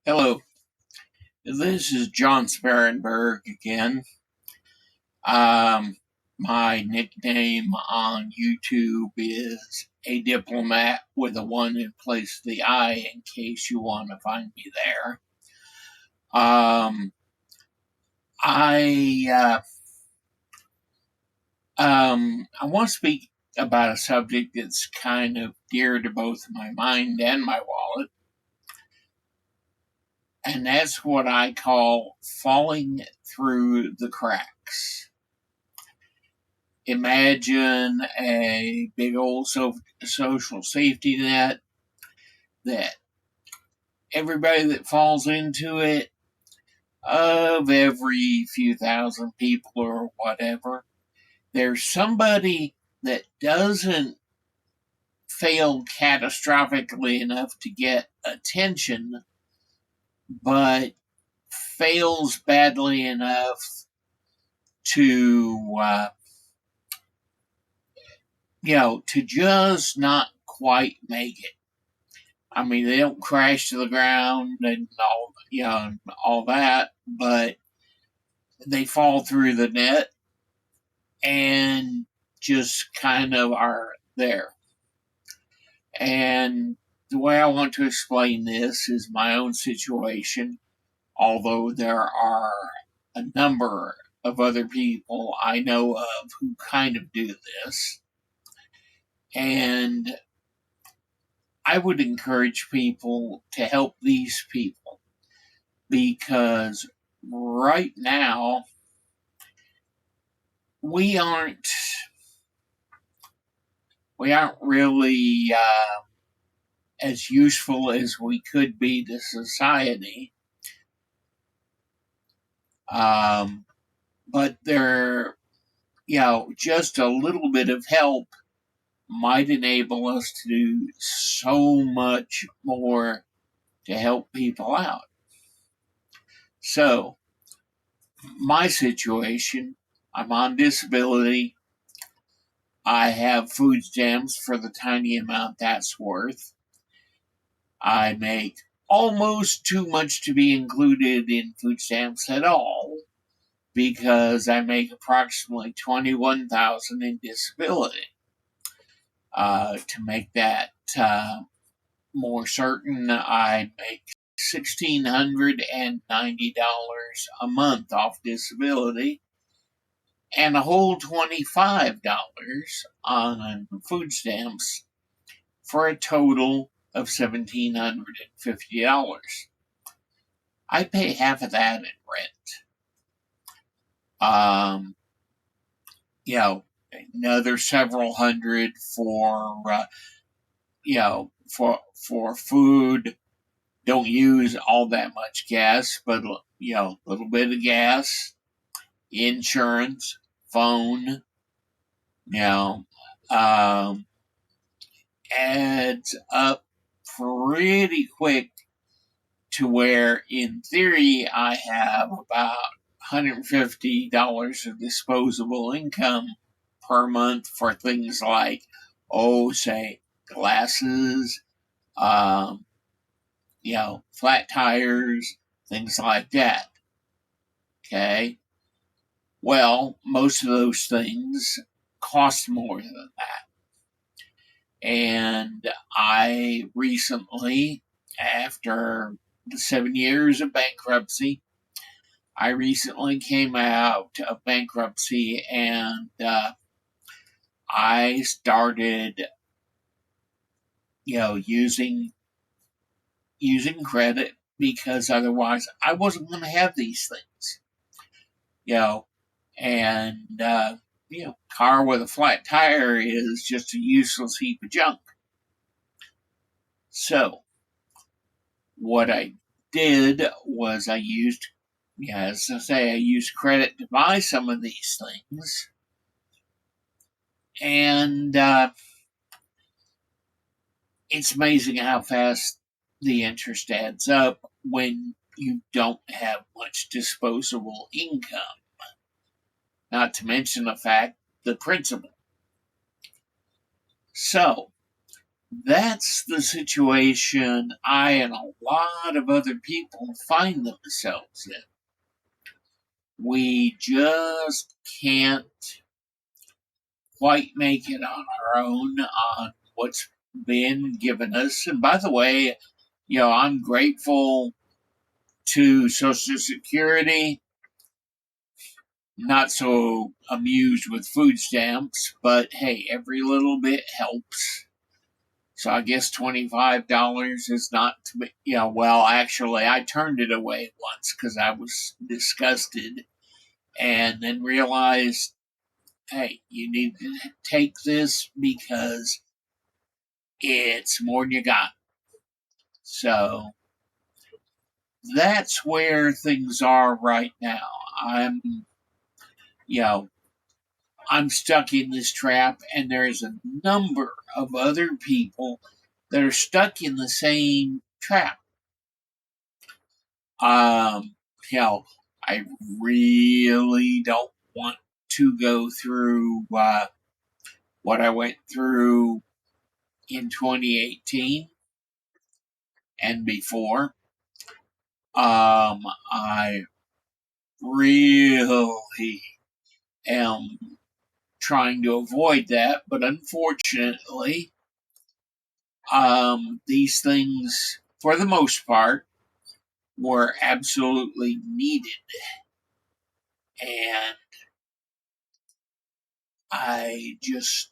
Hello, this is John Sparenberg again. Um, my nickname on YouTube is A Diplomat with a 1 in place of the I in case you want to find me there. I want to speak about a subject that's kind of dear to both my mind and my wallet, and that's what I call falling through the cracks. Imagine a big old social safety net that everybody that falls into it, of every few thousand people or whatever, there's somebody that doesn't fail catastrophically enough to get attention, but fails badly enough to, to just not quite make it. I mean, they don't crash to the ground and all that, but they fall through the net and just kind of are there. And the way I want to explain this is my own situation, although there are a number of other people I know of who kind of do this. And I would encourage people to help these people because right now we aren't really as useful as we could be to society. But just a little bit of help might enable us to do so much more to help people out. So, my situation, I'm on disability. I have food stamps for the tiny amount that's worth. I make almost too much to be included in food stamps at all because I make approximately $21,000 in disability. To make that more certain, I make $1,690 a month off disability and a whole $25 on food stamps for a total of $1,750. I pay half of that in rent. Another several hundred for for food. Don't use all that much gas, but a little bit of gas, insurance, phone, adds up pretty quick to where, in theory, I have about $150 of disposable income per month for things like, say, glasses, flat tires, things like that. Okay. Well, most of those things cost more than that. And I recently, after the 7 years of bankruptcy, I recently came out of bankruptcy and I started, using credit because otherwise I wasn't going to have these things. And car with a flat tire is just a useless heap of junk. So, what I did was I used, as I say, I used credit to buy some of these things. And it's amazing how fast the interest adds up when you don't have much disposable income. Not to mention the principal. So, That's the situation I and a lot of other people find themselves in. We just can't quite make it on our own on what's been given us. And by the way, I'm grateful to Social Security, not so amused with food stamps, but hey, every little bit helps. So I guess $25 is not, well, actually, I turned it away once because I was disgusted and then realized, hey, you need to take this because it's more than you got. So that's where things are right now. I'm, you know, I'm stuck in this trap, and there's a number of other people that are stuck in the same trap. Um, you know, I really don't want to go through what I went through in 2018 and before. I really am trying to avoid that, but unfortunately, these things, for the most part, were absolutely needed, and I just,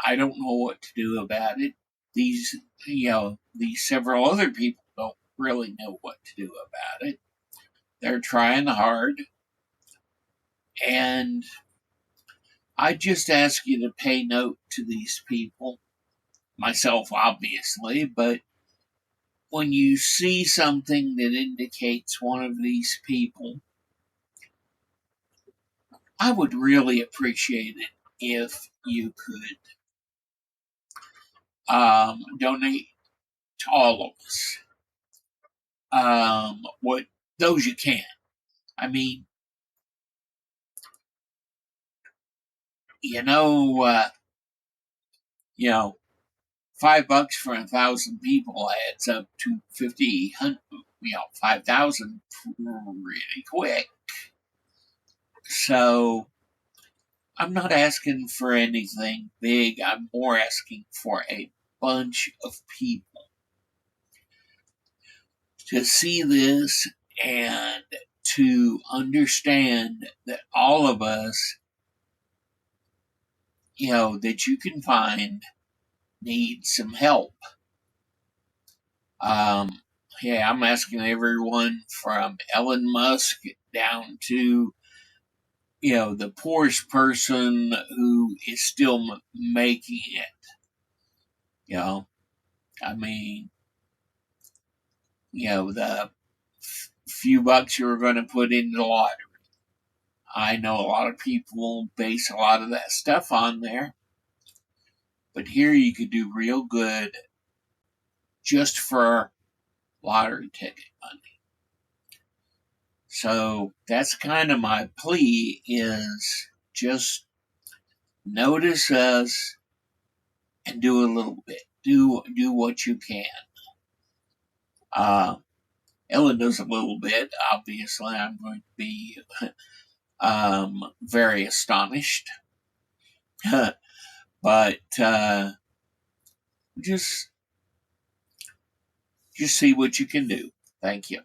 I don't know what to do about it. These, these several other people don't really know what to do about it. They're trying hard, and I just ask you to pay note to these people, myself obviously, but when you see something that indicates one of these people, I would really appreciate it if you could donate to all of us. What those you can. I mean, you know, uh, you know, $5 for 1,000 people adds up to 50, 5,000 really quick. So I'm not asking for anything big. I'm more asking for a bunch of people to see this and to understand that all of us, that you can find need some help. Um, yeah, I'm asking everyone from Elon Musk down to, the poorest person who is still making it. You know, I mean, the few bucks you were going to put in the lottery. I know a lot of people base a lot of that stuff on there, but here you could do real good just for lottery ticket money. So that's kind of my plea is just notice us and do a little bit. Do what you can. Uh, Ellen does a little bit. Obviously, I'm going to be very astonished. But just see what you can do. Thank you.